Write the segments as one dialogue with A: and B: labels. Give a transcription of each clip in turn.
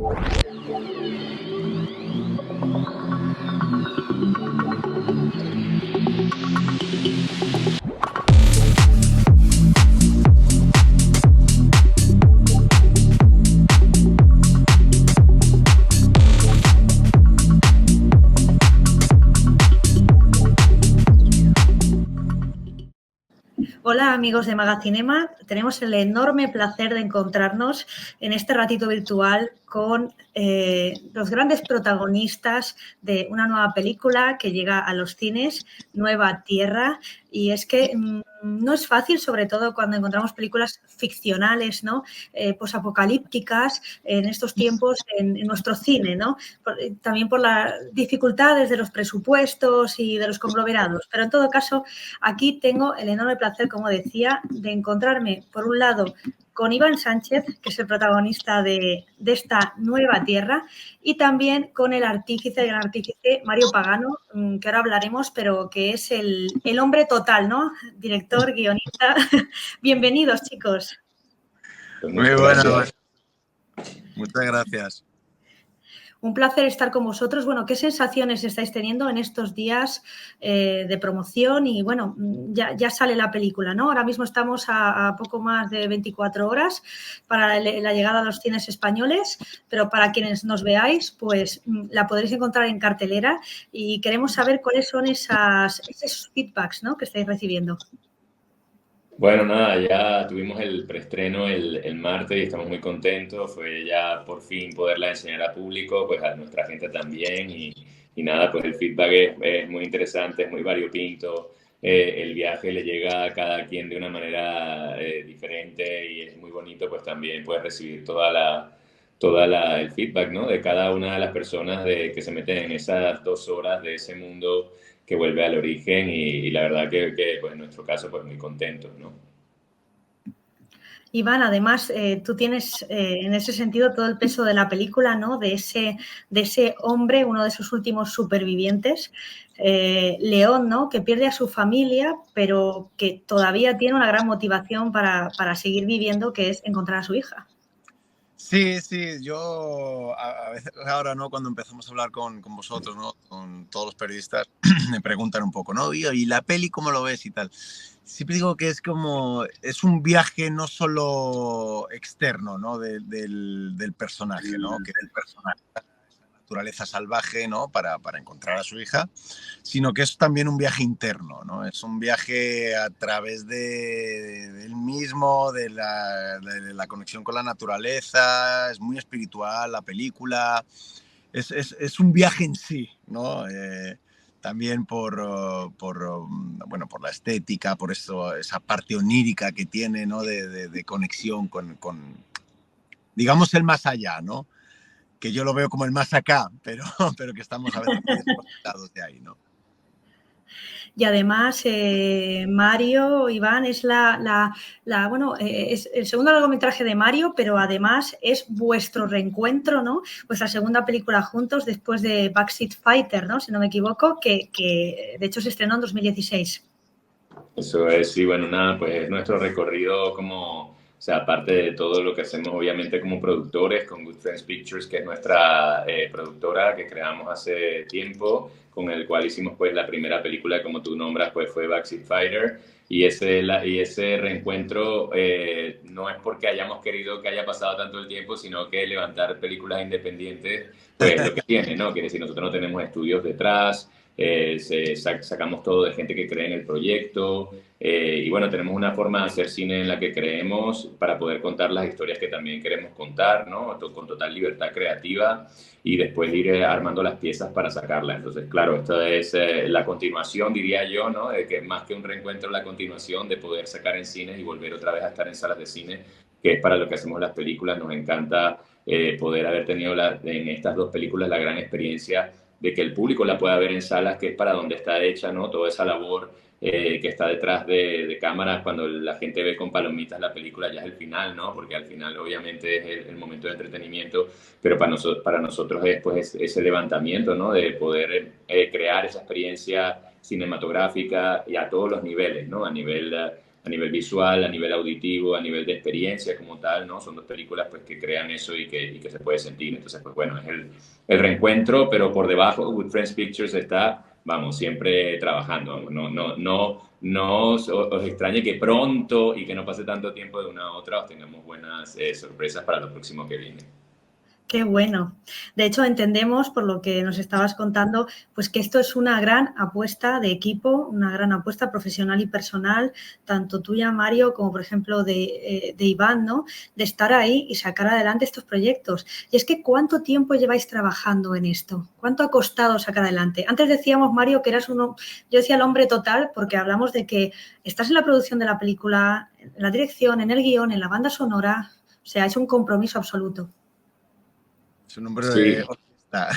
A: Hola amigos de Magacinema, tenemos el enorme placer de encontrarnos en este ratito virtual con los grandes protagonistas de una nueva película que llega a los cines, Nueva Tierra, y es que no es fácil, sobre todo cuando encontramos películas ficcionales, ¿no? Posapocalípticas en estos tiempos en nuestro cine, ¿no? También por las dificultades de los presupuestos y de los conglomerados, pero en todo caso aquí tengo el enorme placer, como decía, de encontrarme, por un lado, con Iván Sánchez, que es el protagonista de esta Nueva Tierra, y también con el gran artífice, Mario Pagano, que ahora hablaremos, pero que es el hombre total, ¿no? Director, guionista. Bienvenidos, chicos.
B: Pues muy buenas. Muchas gracias.
A: Un placer estar con vosotros. Bueno, ¿qué sensaciones estáis teniendo en estos días de promoción? Y bueno, ya sale la película, ¿no? Ahora mismo estamos a poco más de 24 horas para la llegada a los cines españoles, pero para quienes nos veáis, pues la podréis encontrar en cartelera y queremos saber cuáles son esos feedbacks, ¿no?, que estáis recibiendo.
C: Bueno, nada, ya tuvimos el preestreno el martes y estamos muy contentos. Fue ya por fin poderla enseñar a público, pues a nuestra gente también. Y nada, pues el feedback es muy interesante, es muy variopinto. El viaje le llega a cada quien de una manera diferente y es muy bonito, pues también puedes recibir el feedback, ¿no?, de cada una de las personas que se meten en esas 2 horas de ese mundo que vuelve al origen y la verdad que pues en nuestro caso pues muy contentos, ¿no?
A: Iván, además, tú tienes en ese sentido todo el peso de la película, ¿no?, de ese hombre, uno de esos últimos supervivientes, León, ¿no?, que pierde a su familia, pero que todavía tiene una gran motivación para seguir viviendo, que es encontrar a su hija.
B: Sí, yo a veces ahora, ¿no?, cuando empezamos a hablar con vosotros, ¿no?, con todos los periodistas, me preguntan un poco, ¿no?, ¿y la peli cómo lo ves y tal? Siempre digo que es un viaje no solo externo, ¿no?, del personaje, ¿no?, que el personaje naturaleza salvaje, ¿no?, para encontrar a su hija, sino que es también un viaje interno, ¿no? Es un viaje a través de él mismo, de la conexión con la naturaleza, es muy espiritual la película, es un viaje en sí, ¿no? También por la estética, por esa parte onírica que tiene, ¿no?, de conexión con, digamos, el más allá, ¿no?, que yo lo veo como el más acá, pero que estamos a veces desconectados de ahí, ¿no?
A: Y además, Mario, Iván, es es el segundo largometraje de Mario, pero además es vuestro reencuentro, ¿no?, vuestra segunda película juntos después de Backseat Fighter, ¿no?, si no me equivoco, que de hecho se estrenó en 2016.
C: Eso es, sí, bueno, nada, pues es nuestro recorrido o sea, aparte de todo lo que hacemos obviamente como productores con Good Friends Pictures, que es nuestra productora que creamos hace tiempo, con el cual hicimos pues la primera película, como tú nombras, pues fue Backseat Fighter, y ese reencuentro no es porque hayamos querido que haya pasado tanto el tiempo, sino que levantar películas independientes, pues lo que tiene, ¿no? Quiere decir, nosotros no tenemos estudios detrás, sacamos todo de gente que cree en el proyecto y bueno, tenemos una forma de hacer cine en la que creemos para poder contar las historias que también queremos contar, ¿no?, con total libertad creativa y después ir armando las piezas para sacarlas. Entonces, claro, esta es la continuación, diría yo, ¿no?, de que más que un reencuentro, la continuación de poder sacar en cines y volver otra vez a estar en salas de cine, que es para lo que hacemos las películas. Nos encanta poder haber tenido en estas 2 películas la gran experiencia de que el público la pueda ver en salas, que es para donde está hecha, ¿no?, toda esa labor que está detrás de cámaras. Cuando la gente ve con palomitas la película ya es el final, ¿no?, porque al final obviamente es el momento de entretenimiento, pero para nosotros es pues ese levantamiento, ¿no?, de poder crear esa experiencia cinematográfica y a todos los niveles, ¿no?, a a nivel visual, a nivel auditivo, a nivel de experiencia como tal, ¿no? Son dos películas pues que crean eso y que se puede sentir. Entonces, pues bueno, es el reencuentro, pero por debajo Good Friends Pictures está, vamos, siempre trabajando. Vamos. No os extrañe que pronto y que no pase tanto tiempo de una a otra os tengamos buenas sorpresas para lo próximo que viene.
A: Qué bueno. De hecho, entendemos, por lo que nos estabas contando, pues que esto es una gran apuesta de equipo, una gran apuesta profesional y personal, tanto tuya, Mario, como por ejemplo de Iván, ¿no? De estar ahí y sacar adelante estos proyectos. Y es que, ¿cuánto tiempo lleváis trabajando en esto? ¿Cuánto ha costado sacar adelante? Antes decíamos, Mario, que eras uno, yo decía el hombre total, porque hablamos de que estás en la producción de la película, en la dirección, en el guión, en la banda sonora, o sea, es un compromiso absoluto.
B: Es un nombre
C: Sí.
B: de orquesta.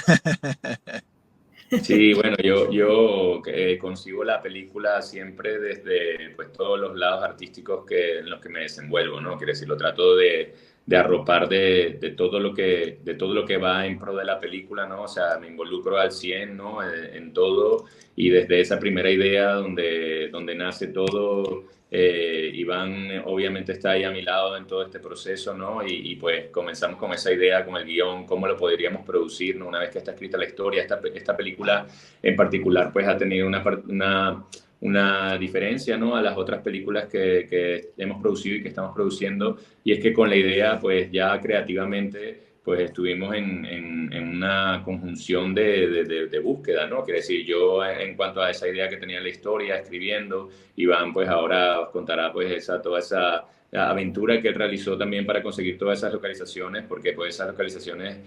C: Sí, bueno, yo concibo la película siempre desde pues, todos los lados artísticos en los que me desenvuelvo, ¿no? Quiere decir, lo trato de arropar de todo lo que va en pro de la película, ¿no? O sea, me involucro al 100, ¿no? En todo y desde esa primera idea donde nace todo, Iván obviamente está ahí a mi lado en todo este proceso, ¿no? Y pues comenzamos con esa idea, con el guión, cómo lo podríamos producir, ¿no? Una vez que está escrita la historia, esta película en particular pues ha tenido una diferencia, ¿no? A las otras películas que hemos producido y que estamos produciendo, y es que con la idea pues ya creativamente pues estuvimos en una conjunción de búsqueda, ¿no? Quiere decir, yo en cuanto a esa idea que tenía la historia, escribiendo, Iván pues ahora os contará pues toda esa aventura que él realizó también para conseguir todas esas localizaciones, porque pues esas localizaciones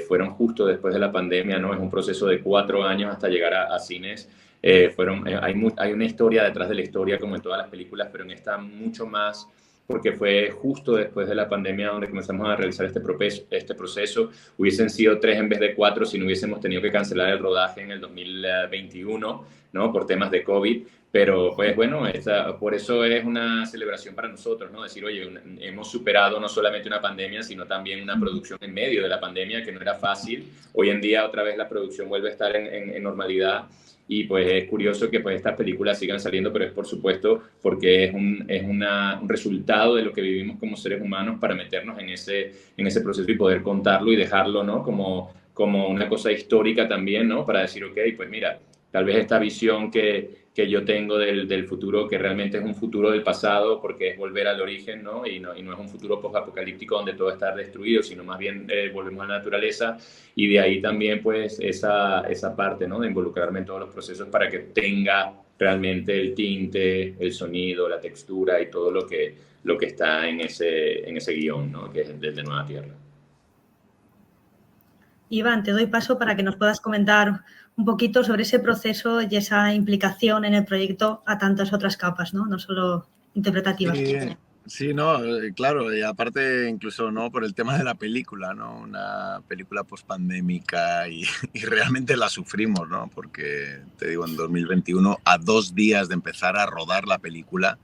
C: fueron justo después de la pandemia, ¿no? Es un proceso de 4 años hasta llegar a cines. Hay una historia detrás de la historia, como en todas las películas, pero en esta mucho más, porque fue justo después de la pandemia donde comenzamos a realizar este proceso. Hubiesen sido 3 en vez de 4 si no hubiésemos tenido que cancelar el rodaje en el 2021, ¿no? Por temas de COVID. Pero pues bueno, por eso es una celebración para nosotros, ¿no? Decir, oye, hemos superado no solamente una pandemia, sino también una producción en medio de la pandemia, que no era fácil. Hoy en día otra vez la producción vuelve a estar en normalidad. Y pues es curioso que pues estas películas sigan saliendo, pero es por supuesto porque es un resultado de lo que vivimos como seres humanos para meternos en ese proceso y poder contarlo y dejarlo, ¿no? Como una cosa histórica también, ¿no? Para decir, ok, pues mira, tal vez esta visión que yo tengo del futuro, que realmente es un futuro del pasado, porque es volver al origen, ¿no? Y no es un futuro post-apocalíptico donde todo está destruido, sino más bien volvemos a la naturaleza, y de ahí también pues esa parte, ¿no? De involucrarme en todos los procesos para que tenga realmente el tinte, el sonido, la textura y todo lo que está en ese guión, ¿no? Que es desde Nueva Tierra.
A: Iván, te doy paso para que nos puedas comentar un poquito sobre ese proceso y esa implicación en el proyecto a tantas otras capas, ¿no? No solo interpretativas.
B: Sí, no, claro, y aparte incluso no por el tema de la película, ¿no? Una película pospandémica y realmente la sufrimos, ¿no? Porque, te digo, en 2021, a 2 días de empezar a rodar la película,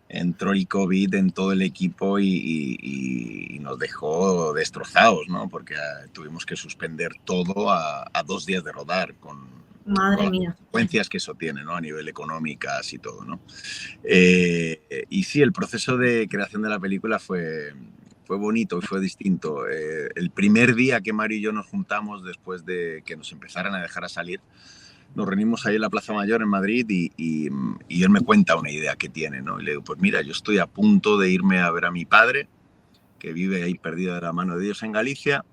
B: entró el COVID en todo el equipo y nos dejó destrozados, ¿no? Porque tuvimos que suspender todo a 2 días de rodar, con
A: Madre
B: las
A: mía.
B: consecuencias que eso tiene, ¿no? A nivel económicas y todo, ¿no? Y sí, el proceso de creación de la película fue bonito y fue distinto. El primer día que Mario y yo nos juntamos después de que nos empezaran a dejar a salir, nos reunimos ahí en la Plaza Mayor en Madrid y él me cuenta una idea que tiene, ¿no? Y le digo, pues mira, yo estoy a punto de irme a ver a mi padre, que vive ahí perdido de la mano de Dios en Galicia,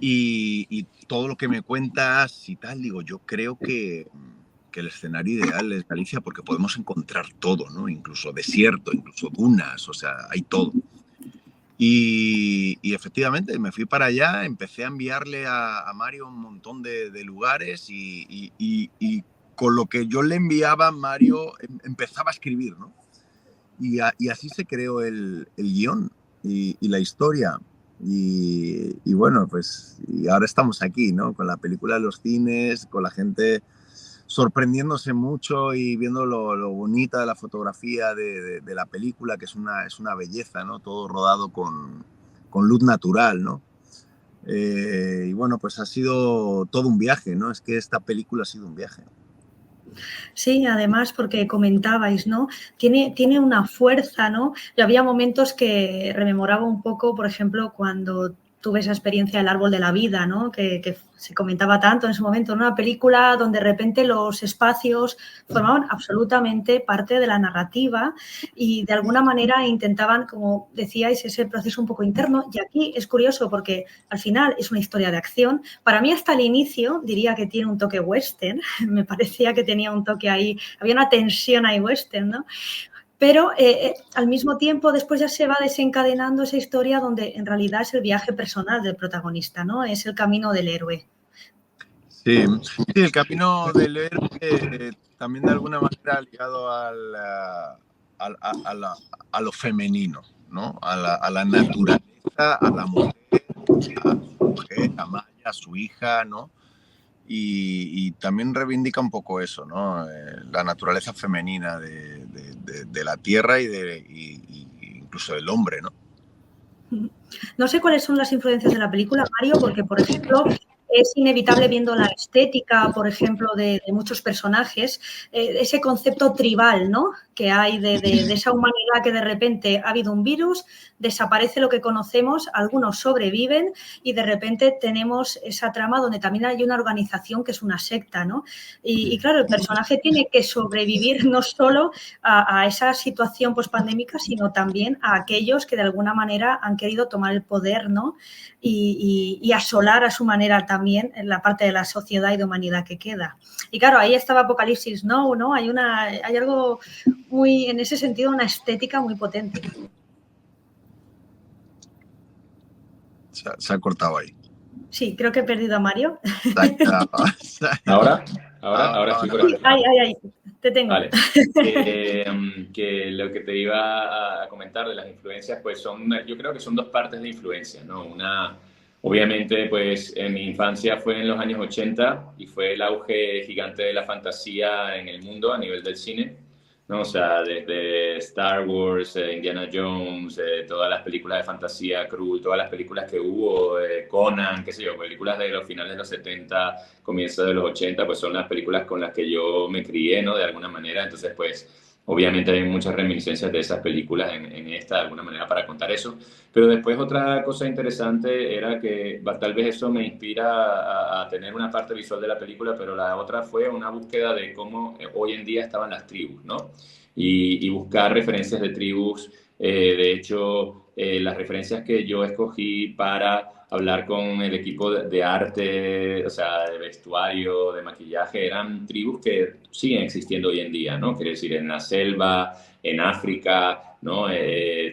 B: y todo lo que me cuentas y tal, digo, yo creo que el escenario ideal es Galicia porque podemos encontrar todo, ¿no? Incluso desierto, incluso dunas, o sea, hay todo. Y efectivamente me fui para allá, empecé a enviarle a Mario un montón de lugares y con lo que yo le enviaba, Mario empezaba a escribir, ¿no? Y así se creó el guión y la historia. Y bueno, pues y ahora estamos aquí, ¿no? Con la película de los cines, con la gente sorprendiéndose mucho y viendo lo bonita de la fotografía de la película, que es una belleza, ¿no? Todo rodado con luz natural, ¿no? Y bueno, pues ha sido todo un viaje, ¿no? Es que esta película ha sido un viaje.
A: Sí, además, porque comentabais, ¿no? Tiene una fuerza, ¿no? Yo había momentos que rememoraba un poco, por ejemplo, cuando tuve esa experiencia del árbol de la vida, ¿no? Que se comentaba tanto en su momento, en una película donde de repente los espacios formaban absolutamente parte de la narrativa y de alguna manera intentaban, como decíais, ese proceso un poco interno. Y aquí es curioso porque al final es una historia de acción. Para mí hasta el inicio diría que tiene un toque western, me parecía que tenía un toque ahí, había una tensión ahí western, ¿no? Pero al mismo tiempo después ya se va desencadenando esa historia donde en realidad es el viaje personal del protagonista, ¿no? Es el camino del héroe.
B: Sí, sí, el camino del héroe también de alguna manera ligado a lo femenino, ¿no? A la naturaleza, a la mujer, a su mujer, a Maya, a su hija, ¿no? Y también reivindica un poco eso, ¿no? La naturaleza femenina de la tierra y incluso del hombre, ¿no?
A: No sé cuáles son las influencias de la película, Mario, porque, por ejemplo, es inevitable viendo la estética, por ejemplo, de muchos personajes, ese concepto tribal, ¿no? Que hay de esa humanidad que de repente ha habido un virus, desaparece lo que conocemos, algunos sobreviven y de repente tenemos esa trama donde también hay una organización que es una secta, ¿no? Y claro, el personaje tiene que sobrevivir no solo a esa situación pospandémica, sino también a aquellos que de alguna manera han querido tomar el poder, ¿no? Y asolar a su manera también en la parte de la sociedad y de humanidad que queda. Y claro, ahí estaba Apocalipsis Now, ¿no? Hay algo muy, en ese sentido, una estética muy potente.
B: Se ha cortado ahí.
A: Sí, creo que he perdido a Mario.
C: Ahora estoy por aquí.
A: Ahí, te tengo.
C: Vale. Que lo que te iba a comentar de las influencias, pues yo creo que son dos partes de influencia, ¿no? Una, obviamente, pues en mi infancia fue en los años 80 y fue el auge gigante de la fantasía en el mundo a nivel del cine, ¿no? O sea, desde Star Wars, Indiana Jones, todas las películas de fantasía, Krull, todas las películas que hubo, Conan, qué sé yo, películas de los finales de los 70, comienzos de los 80, pues son las películas con las que yo me crié, ¿no? De alguna manera, entonces, pues, obviamente hay muchas reminiscencias de esas películas en esta, de alguna manera, para contar eso. Pero después otra cosa interesante era que tal vez eso me inspira a tener una parte visual de la película, pero la otra fue una búsqueda de cómo hoy en día estaban las tribus, ¿no? Y buscar referencias de tribus. De hecho, las referencias que yo escogí para hablar con el equipo de arte, o sea, de vestuario, de maquillaje, eran tribus que siguen existiendo hoy en día, ¿no? Quiere decir, en la selva, en África, ¿no?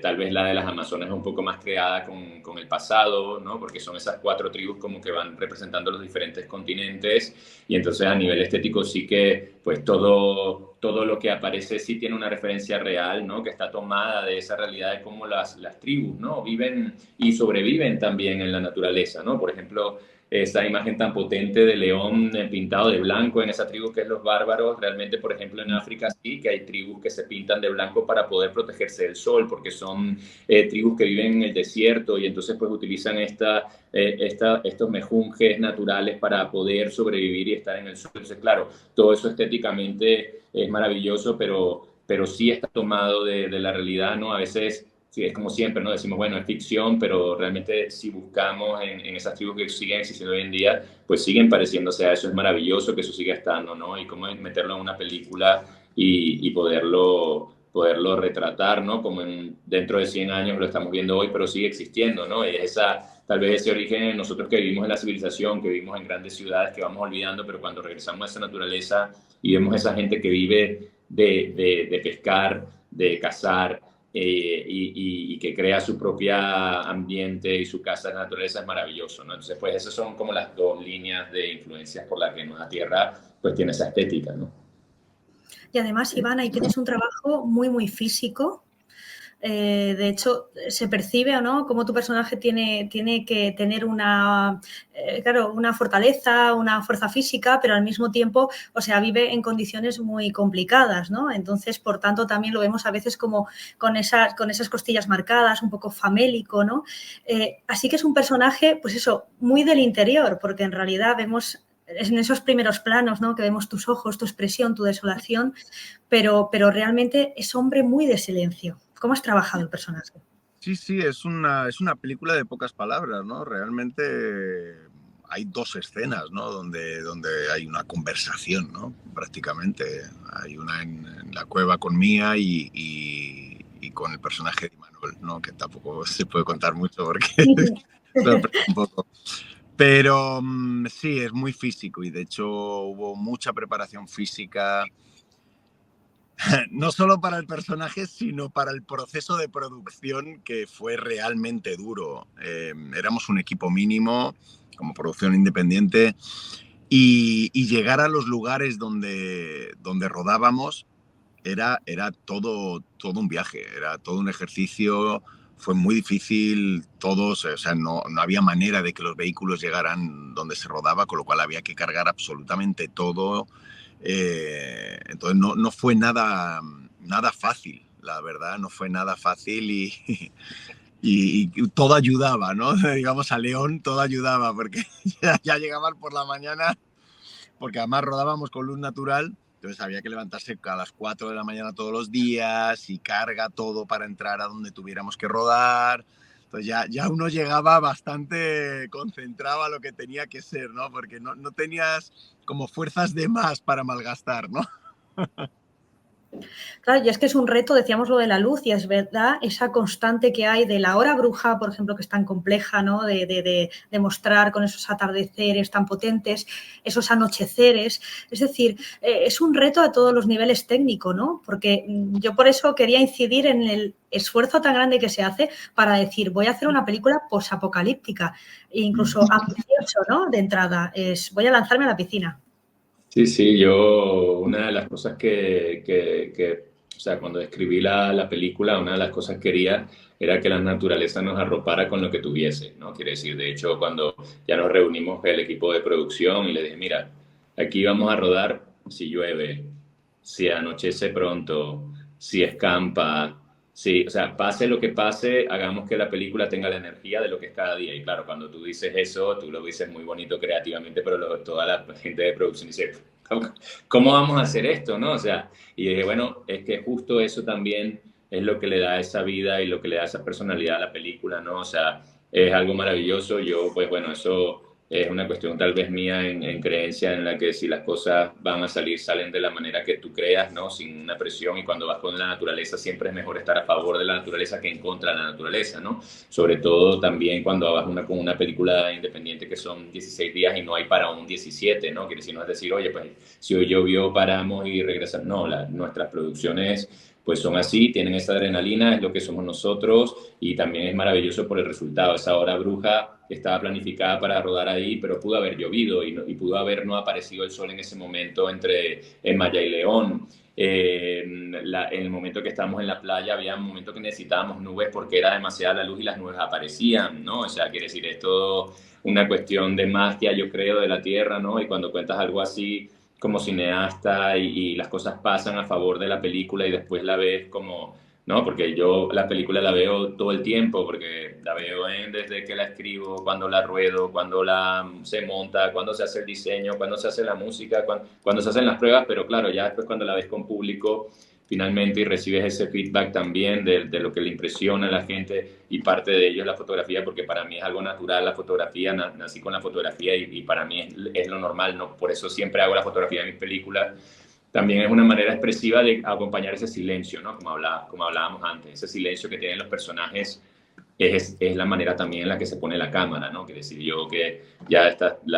C: Tal vez la de las Amazonas es un poco más creada con el pasado, ¿no? Porque son esas 4 tribus como que van representando los diferentes continentes y entonces a nivel estético sí que pues todo lo que aparece sí tiene una referencia real, ¿no? Que está tomada de esa realidad de cómo las tribus, ¿no? Viven y sobreviven también en la naturaleza, ¿no? Por ejemplo, esa imagen tan potente de león pintado de blanco en esa tribu que es los bárbaros, realmente, por ejemplo, en África sí que hay tribus que se pintan de blanco para poder protegerse del sol, porque son tribus que viven en el desierto y entonces pues utilizan estos mejunjes naturales para poder sobrevivir y estar en el sol. Entonces, claro, todo eso estéticamente es maravilloso, pero sí está tomado de la realidad, ¿no? A veces sí, es como siempre, ¿no? Decimos, bueno, es ficción, pero realmente si buscamos en esas tribus que siguen existiendo hoy en día, pues siguen pareciéndose a eso. Es maravilloso que eso siga estando, ¿no? Y cómo meterlo en una película y poderlo retratar, ¿no? Como dentro de 100 años lo estamos viendo hoy, pero sigue existiendo, ¿no? Y tal vez ese origen, nosotros que vivimos en la civilización, que vivimos en grandes ciudades, que vamos olvidando, pero cuando regresamos a esa naturaleza y vemos a esa gente que vive de pescar, de cazar, y que crea su propia ambiente y su casa de naturaleza es maravilloso, ¿no? Entonces, pues esas son como las dos líneas de influencias por las que Nueva Tierra pues tiene esa estética, ¿no?
A: Y además, Iván, ahí tienes un trabajo muy, muy físico. De hecho, se percibe, ¿no? Cómo tu personaje tiene que tener claro, una fortaleza, una fuerza física, pero al mismo tiempo, o sea, vive en condiciones muy complicadas, ¿no? Entonces, por tanto, también lo vemos a veces como con esas costillas marcadas, un poco famélico, ¿no? Así que es un personaje, pues eso, muy del interior, porque en realidad vemos en esos primeros planos, ¿no? Que vemos tus ojos, tu expresión, tu desolación, pero realmente es hombre muy de silencio. ¿Cómo has trabajado el personaje?
B: Sí, es una película de pocas palabras, ¿no? Realmente hay 2 escenas, ¿no? Donde hay una conversación, ¿no? Prácticamente. Hay una en la cueva con Mía y con el personaje de Imanol, ¿no? Que tampoco se puede contar mucho porque sorprende un poco. Pero sí, es muy físico y de hecho hubo mucha preparación física, no solo para el personaje, sino para el proceso de producción, que fue realmente duro. Éramos un equipo mínimo como producción independiente y llegar a los lugares donde rodábamos era todo un viaje, era todo un ejercicio. Fue muy difícil, todos, o sea, no había manera de que los vehículos llegaran donde se rodaba, con lo cual había que cargar absolutamente todo. Entonces no fue nada fácil, la verdad, no fue nada fácil y todo ayudaba, ¿no? Digamos, a León todo ayudaba, porque ya llegaban por la mañana, porque además rodábamos con luz natural. Entonces había que levantarse a las 4 de la mañana todos los días y carga todo para entrar a donde tuviéramos que rodar. Entonces ya uno llegaba bastante concentrado a lo que tenía que ser, ¿no? Porque no tenías como fuerzas de más para malgastar, ¿no?
A: Claro, y es que es un reto, decíamos lo de la luz, y es verdad, esa constante que hay de la hora bruja, por ejemplo, que es tan compleja, ¿no? De mostrar con esos atardeceres tan potentes, esos anocheceres. Es decir, es un reto a todos los niveles técnicos, ¿no? Porque yo por eso quería incidir en el esfuerzo tan grande que se hace para decir, voy a hacer una película posapocalíptica, e incluso ambicioso, ¿no? De entrada, voy a lanzarme a la piscina.
C: Sí, una de las cosas o sea, cuando escribí la película, una de las cosas que quería era que la naturaleza nos arropara con lo que tuviese, ¿no? Quiere decir, de hecho, cuando ya nos reunimos el equipo de producción y le dije, mira, aquí vamos a rodar si llueve, si anochece pronto, si escampa, sí, o sea, pase lo que pase, hagamos que la película tenga la energía de lo que es cada día. Y claro, cuando tú dices eso, tú lo dices muy bonito creativamente, pero toda la gente de producción dice, ¿cómo vamos a hacer esto, no? O sea, y dije, bueno, es que justo eso también es lo que le da esa vida y lo que le da esa personalidad a la película, ¿no? O sea, es algo maravilloso. Yo, pues bueno, eso es una cuestión tal vez mía en creencia en la que si las cosas van a salir, salen de la manera que tú creas, ¿no? Sin una presión, y cuando vas con la naturaleza siempre es mejor estar a favor de la naturaleza que en contra de la naturaleza, ¿no? Sobre todo también cuando vas con una película independiente que son 16 días y no hay para un 17, ¿no? Quiere decir, no es decir, oye, pues si hoy llovió, paramos y regresamos. No, nuestras producciones pues son así, tienen esa adrenalina, es lo que somos nosotros, y también es maravilloso por el resultado. Esa hora bruja estaba planificada para rodar ahí, pero pudo haber llovido y pudo haber no aparecido el sol en ese momento en Maya y León. En el momento que estábamos en la playa había un momento que necesitábamos nubes porque era demasiada la luz y las nubes aparecían, ¿no? O sea, quiere decir, es todo una cuestión de magia, yo creo, de la tierra, ¿no? Y cuando cuentas algo así como cineasta y las cosas pasan a favor de la película y después la ves como, ¿no? Porque yo la película la veo todo el tiempo, porque la veo desde que la escribo, cuando la ruedo, cuando se monta, cuando se hace el diseño, cuando se hace la música, cuando se hacen las pruebas, pero claro, ya después cuando la ves con público finalmente y recibes ese feedback también de lo que le impresiona a la gente, y parte de ello es la fotografía, porque para mí es algo natural la fotografía, nací con la fotografía y para mí es lo normal, ¿no? Por eso siempre hago la fotografía en mis películas. También es una manera expresiva de acompañar ese silencio, ¿no? Como hablábamos antes, ese silencio que tienen los personajes es la manera también en la que se pone la cámara, ¿no? Que decir yo que ya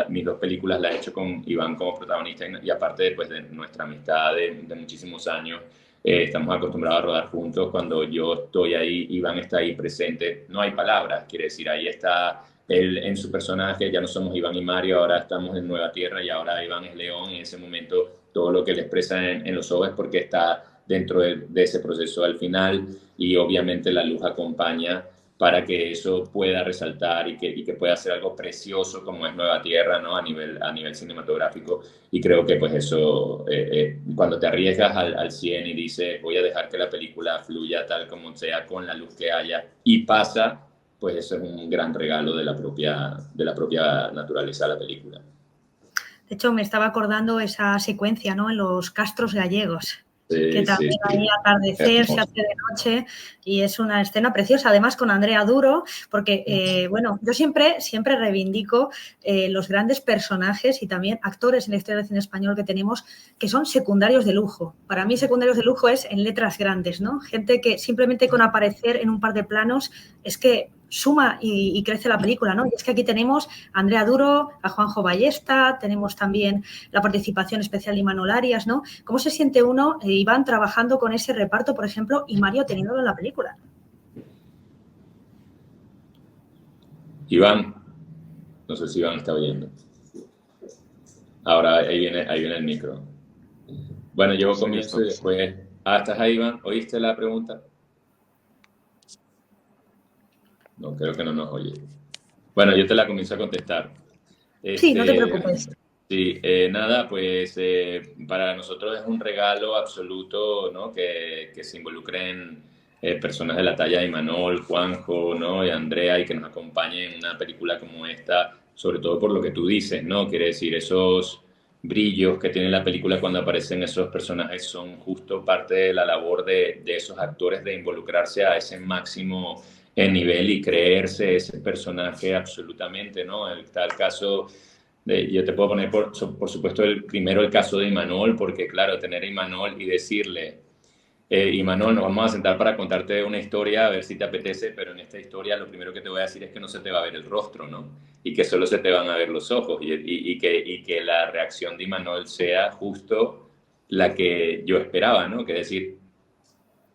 C: mis 2 películas las he hecho con Iván como protagonista, y aparte después de nuestra amistad de muchísimos años, estamos acostumbrados a rodar juntos. Cuando yo estoy ahí, Iván está ahí presente, no hay palabras, quiere decir, ahí está él en su personaje, ya no somos Iván y Mario, ahora estamos en Nueva Tierra y ahora Iván es León, y en ese momento todo lo que él expresa en los ojos es porque está dentro de ese proceso al final, y obviamente la luz acompaña para que eso pueda resaltar y que pueda ser algo precioso como es Nueva Tierra, ¿no? A nivel cinematográfico. Y creo que pues eso, cuando te arriesgas al 100 y dices, voy a dejar que la película fluya tal como sea, con la luz que haya, y pasa, pues eso es un gran regalo de la propia naturaleza de la película.
A: De hecho, me estaba acordando esa secuencia, ¿no? En los castros gallegos,
C: Sí,
A: que también
C: sí,
A: ahí
C: sí.
A: atardecer se
C: Hermoso.
A: hace de noche y es una escena preciosa, además con Andrea Duro, porque, bueno, yo siempre reivindico los grandes personajes y también actores en la historia del cine español que tenemos que son secundarios de lujo. Para mí secundarios de lujo es en letras grandes, ¿no? Gente que simplemente con aparecer en un par de planos es que suma y crece la película, ¿no? Y es que aquí tenemos a Andrea Duro, a Juanjo Ballesta, tenemos también la participación especial de Imanol Arias, ¿no? ¿Cómo se siente uno, Iván, trabajando con ese reparto, por ejemplo, y Mario teniéndolo en la película?
C: Iván, no sé si Iván está oyendo. Ahora ahí viene el micro. Bueno, yo
B: Sí,
C: comienzo y después... ¿estás ahí, Iván? ¿Oíste la pregunta? No, creo que no nos oye. Bueno, yo te la comienzo a contestar.
A: Sí, no te preocupes.
C: Sí, nada, pues para nosotros es un regalo absoluto, ¿no? Que se involucren personas de la talla de Imanol, Juanjo, ¿no? Y Andrea y que nos acompañen en una película como esta, sobre todo por lo que tú dices, ¿no? Quiere decir, esos brillos que tiene la película cuando aparecen esos personajes son justo parte de la labor de esos actores de involucrarse a ese máximo nivel y creerse ese personaje absolutamente, ¿no? En tal caso yo te puedo poner, por supuesto, primero el caso de Imanol, porque claro, tener a Imanol y decirle, Imanol, nos vamos a sentar para contarte una historia, a ver si te apetece, pero en esta historia lo primero que te voy a decir es que no se te va a ver el rostro, ¿no? Y que solo se te van a ver los ojos, y que la reacción de Imanol sea justo la que yo esperaba, ¿no? Que decir,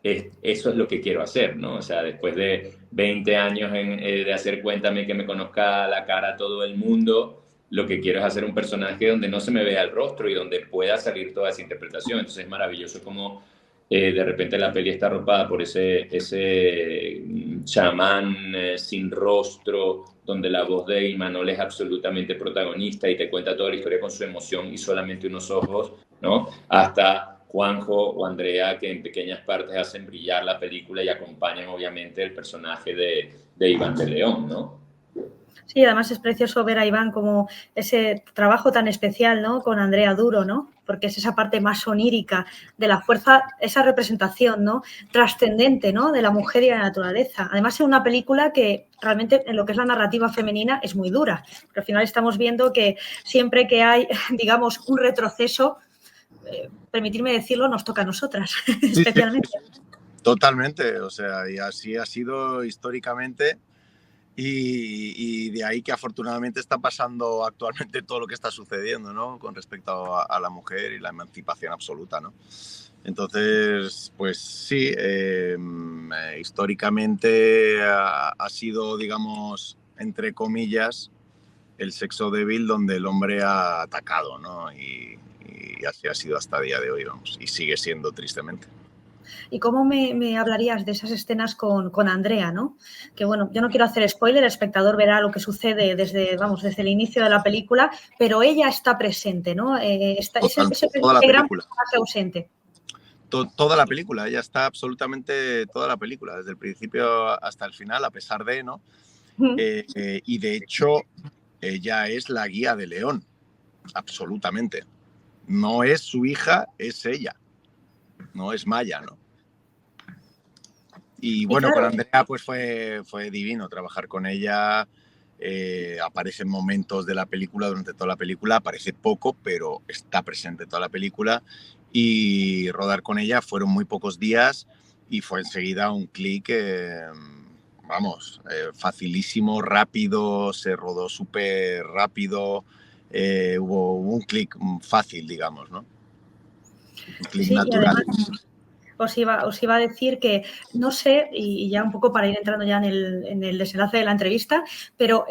C: eso es lo que quiero hacer, ¿no? O sea, después de 20 años de hacer Cuéntame que me conozca la cara todo el mundo, lo que quiero es hacer un personaje donde no se me vea el rostro y donde pueda salir toda esa interpretación. Entonces es maravilloso como de repente la peli está arropada por ese chamán sin rostro, donde la voz de Imanol es absolutamente protagonista y te cuenta toda la historia con su emoción y solamente unos ojos, ¿no? Hasta Juanjo o Andrea, que en pequeñas partes hacen brillar la película y acompañan obviamente el personaje de Iván de León, ¿no?
A: Sí, además es precioso ver a Iván como ese trabajo tan especial, ¿no? Con Andrea Duro, ¿no? Porque es esa parte más onírica de la fuerza, esa representación, ¿no? Trascendente, ¿no? De la mujer y la naturaleza. Además, es una película que realmente en lo que es la narrativa femenina es muy dura. Pero al final estamos viendo que siempre que hay, digamos, un retroceso, permitirme decirlo, nos toca a nosotras,
B: Sí,
A: especialmente.
B: totalmente, o sea, y así ha sido históricamente. Y de ahí que afortunadamente está pasando actualmente todo lo que está sucediendo, ¿no? Con respecto a la mujer y la emancipación absoluta, ¿no? Entonces, pues sí, históricamente ha sido, digamos, entre comillas, el sexo débil donde el hombre ha atacado, ¿no? Y así ha sido hasta el día de hoy, vamos, y sigue siendo tristemente.
A: ¿Y cómo me hablarías de esas escenas con Andrea, ¿no? Que bueno, yo no quiero hacer spoiler, el espectador verá lo que sucede desde el inicio de la película, pero ella está presente, ¿no?
B: Toda la
A: Ese gran
B: película.
A: personaje ausente.
B: Toda la película, ella está absolutamente toda la película, desde el principio hasta el final, a pesar de, ¿no? Y de hecho, ella es la guía de León, absolutamente. No es su hija, es ella, no es Maya, ¿no? Y bueno,
A: claro,
B: con Andrea pues fue divino trabajar con ella. Aparecen momentos de la película, durante toda la película, aparece poco, pero está presente toda la película. Y rodar con ella fueron muy pocos días y fue enseguida un clic, facilísimo, rápido, se rodó súper rápido, hubo un clic fácil, digamos, ¿no? Un clic
A: sí, y
B: natural.
A: además os iba a decir que no sé, y ya un poco para ir entrando ya en el desenlace de la entrevista, pero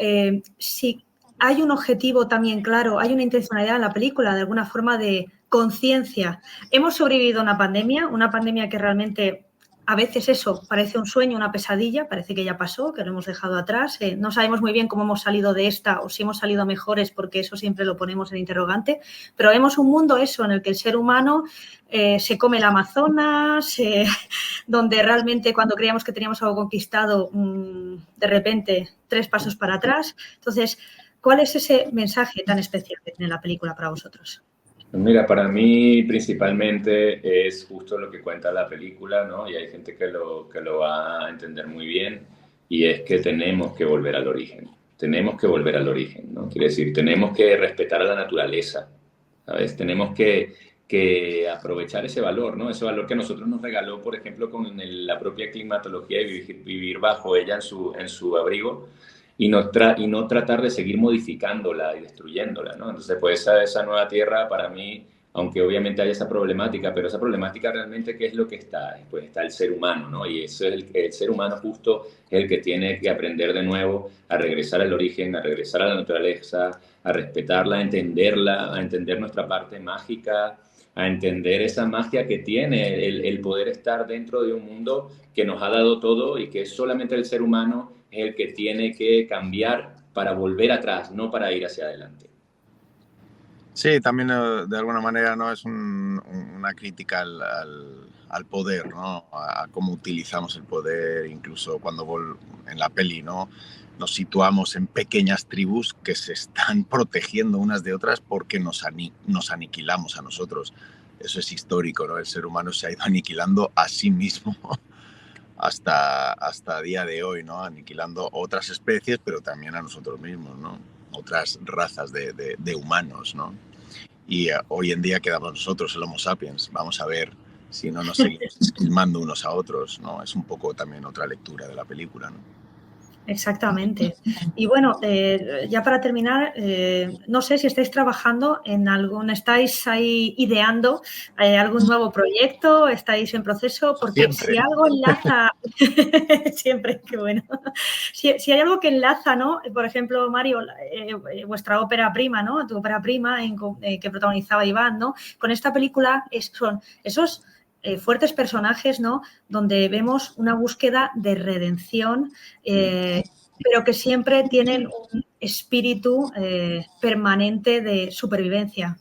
A: si hay un objetivo también claro, hay una intencionalidad en la película, de alguna forma de conciencia. Hemos sobrevivido a una pandemia que realmente a veces eso parece un sueño, una pesadilla, parece que ya pasó, que lo hemos dejado atrás. No sabemos muy bien cómo hemos salido de esta o si hemos salido mejores, porque eso siempre lo ponemos en interrogante, pero vemos un mundo eso en el que el ser humano se come el Amazonas, donde realmente cuando creíamos que teníamos algo conquistado, de repente 3 pasos para atrás. Entonces, ¿Cuál es ese mensaje tan especial que tiene la película para vosotros?
C: Mira, para mí principalmente es justo lo que cuenta la película, ¿no? Y hay gente que lo va a entender muy bien, y es que tenemos que volver al origen. Tenemos que volver al origen, ¿no? Quiere decir, tenemos que respetar a la naturaleza, ¿sabes? Tenemos que aprovechar ese valor, ¿no? Ese valor que nosotros nos regaló, por ejemplo, con la propia climatología y vivir bajo ella en su abrigo, y no tratar de seguir modificándola y destruyéndola, ¿no? Entonces, pues esa nueva tierra para mí, aunque obviamente hay esa problemática, pero esa problemática realmente, ¿qué es lo que está? Pues está el ser humano, ¿no? Y eso es el ser humano justo es el que tiene que aprender de nuevo a regresar al origen, a regresar a la naturaleza, a respetarla, a entender nuestra parte mágica, a entender esa magia que tiene el poder estar dentro de un mundo que nos ha dado todo, y que es solamente el ser humano es el que tiene que cambiar para volver atrás, no para ir hacia adelante.
B: Sí, también de alguna manera, ¿no? Es una crítica al poder, ¿no? A cómo utilizamos el poder, incluso cuando en la peli, ¿no? Nos situamos en pequeñas tribus que se están protegiendo unas de otras porque nos aniquilamos a nosotros. Eso es histórico, ¿no? El ser humano se ha ido aniquilando a sí mismo hasta día de hoy, ¿no? Aniquilando otras especies, pero también a nosotros mismos, ¿no? Otras razas de humanos, ¿no? Y hoy en día quedamos nosotros, el Homo sapiens. Vamos a ver si no nos seguimos esquilmando unos a otros, ¿no? Es un poco también otra lectura de la película, ¿no?
A: Exactamente. Y bueno, ya para terminar, no sé si estáis trabajando en estáis ahí ideando algún nuevo proyecto, estáis en proceso, porque
B: Siempre.
A: si algo enlaza, siempre, qué bueno, si hay algo que enlaza, ¿no? Por ejemplo, Mario, vuestra ópera prima, ¿no? Tu ópera prima que protagonizaba Iván, ¿no? Con esta película son esos fuertes personajes, ¿no? Donde vemos una búsqueda de redención, pero que siempre tienen un espíritu permanente de supervivencia.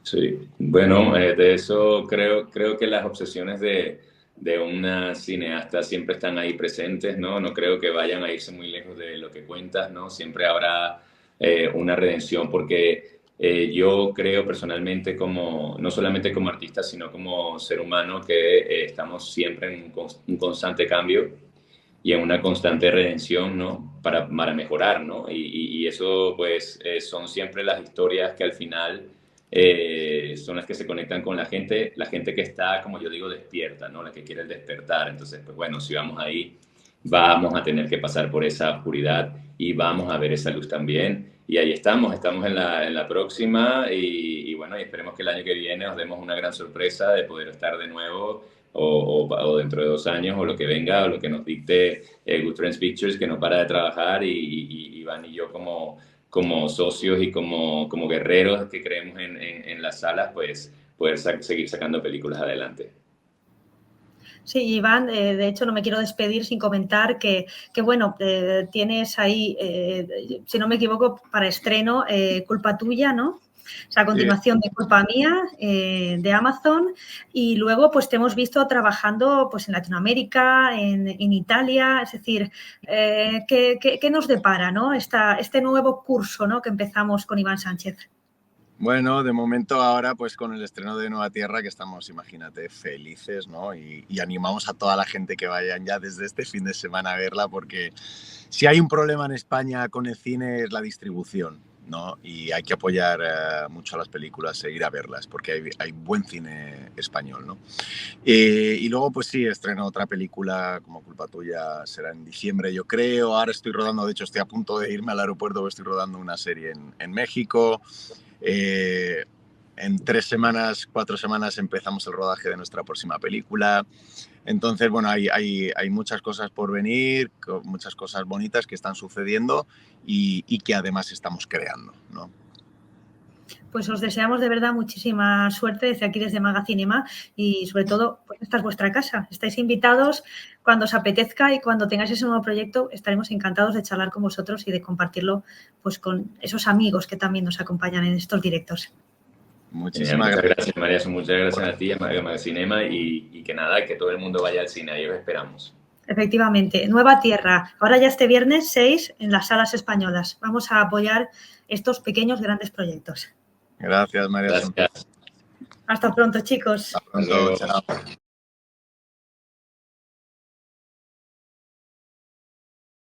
C: Sí, bueno, de eso creo que las obsesiones de una cineasta siempre están ahí presentes, ¿no? No creo que vayan a irse muy lejos de lo que cuentas, ¿no? Siempre habrá una redención, porque yo creo personalmente, no solamente como artista, sino como ser humano, que estamos siempre en un constante cambio y en una constante redención, ¿no? Para mejorar, ¿no? Y eso, pues, son siempre las historias que al final son las que se conectan con la gente que está, como yo digo, despierta, ¿no? La que quiere el despertar. Entonces, pues bueno, si vamos ahí, vamos a tener que pasar por esa oscuridad y vamos a ver esa luz también. Y ahí estamos en la próxima, y bueno, y esperemos que el año que viene os demos una gran sorpresa de poder estar de nuevo, o dentro de 2 años, o lo que venga, o lo que nos dicte Good Friends Pictures, que no para de trabajar, y Iván y yo como socios y como guerreros que creemos en las salas, pues poder seguir sacando películas adelante.
A: Sí, Iván, de hecho no me quiero despedir sin comentar que bueno, tienes ahí, si no me equivoco, para estreno Culpa Tuya, ¿no? O sea, a continuación de Culpa Mía, de Amazon, y luego pues te hemos visto trabajando pues en Latinoamérica, en Italia, es decir, ¿qué nos depara, ¿no? Este nuevo curso, ¿no? Que empezamos con Iván Sánchez.
B: Bueno, de momento ahora pues con el estreno de Nueva Tierra, que estamos, imagínate, felices, ¿no? Y animamos a toda la gente que vayan ya desde este fin de semana a verla, porque si hay un problema en España con el cine es la distribución, ¿no? Y hay que apoyar mucho a las películas e ir a verlas, porque hay buen cine español, ¿no? Y luego pues sí, estreno otra película como Culpa Tuya, será en diciembre, yo creo. Ahora estoy rodando, de hecho estoy a punto de irme al aeropuerto, estoy rodando una serie en México. En 3 semanas, 4 semanas empezamos el rodaje de nuestra próxima película. Entonces, bueno, hay muchas cosas por venir, muchas cosas bonitas que están sucediendo y que además estamos creando, ¿no?
A: Pues os deseamos de verdad muchísima suerte desde aquí, desde Magacinema, y sobre todo, pues esta es vuestra casa. Estáis invitados cuando os apetezca, y cuando tengáis ese nuevo proyecto estaremos encantados de charlar con vosotros y de compartirlo pues con esos amigos que también nos acompañan en estos directos.
B: Muchísimas
C: gracias, María. Muchas gracias a ti, a Magacinema, y que nada, que todo el mundo vaya al cine. Ahí os esperamos.
A: Efectivamente, Nueva Tierra. Ahora ya este viernes 6 en las salas españolas. Vamos a apoyar estos pequeños, grandes proyectos.
B: Gracias, María.
C: Gracias.
A: Hasta pronto, chicos.
B: Hasta pronto. Chao.